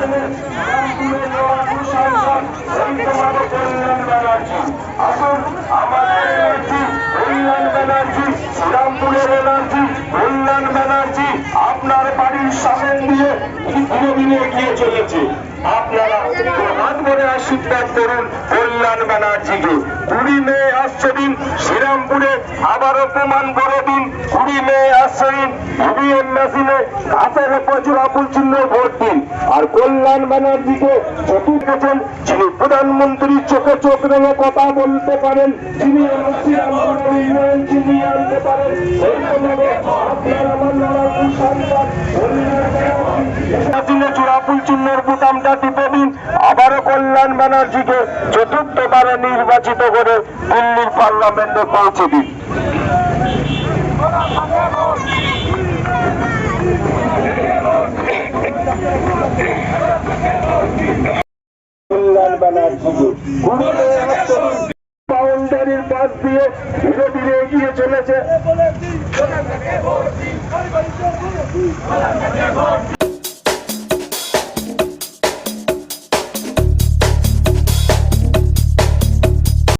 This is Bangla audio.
আসনের রামপুরের নবাবপুর সাংসদ এই তোমাদের কল্যাণ ব্যানার্জি। আসুন আমাদের এনার্জি কল্যাণ ব্যানার্জি, রামপুরের এনার্জি কল্যাণ ব্যানার্জি আপনার বাড়ির সামনে দিয়ে ধীরে ধীরে এগিয়ে চলেছে। আপনারা হাত ধরে আশীর্বাদ করুন কল্যাণ ব্যানার্জিকে। 20 মে আসছে দিন, শ্রীরামপুরে আবারও প্রমাণ করে দিন। 20 মে আসছে দিন, ইভিএম মেশিনে হাতের উপর জোড়াফুল চিহ্ন ভোট দিন। আর কল্যাণ ব্যানার্জিকে চতুর্থেন, যিনি প্রধানমন্ত্রীর চোখে চোখ রেখে কথা বলতে পারেন, যিনি শ্রীরামপুরের উন্নয়ন চিনিয়ে আনতে পারেন, সেই তোমাকে আপনার আমার নবাবপুর সাংসদ কল্যাণ ব্যানার্জি জোড়াফুল চিহ্নের বোতামটা টিপে দিন। আবারও কল্যাণ ব্যানার্জিকে চতুর্থবারে নির্বাচিত করে দিল্লির পার্লামেন্টে পৌঁছে দিন। কল্যাণ ব্যানার্জিকে বাউন্ডারির পাশ দিয়ে ধীরে ধীরে এগিয়ে চলেছে।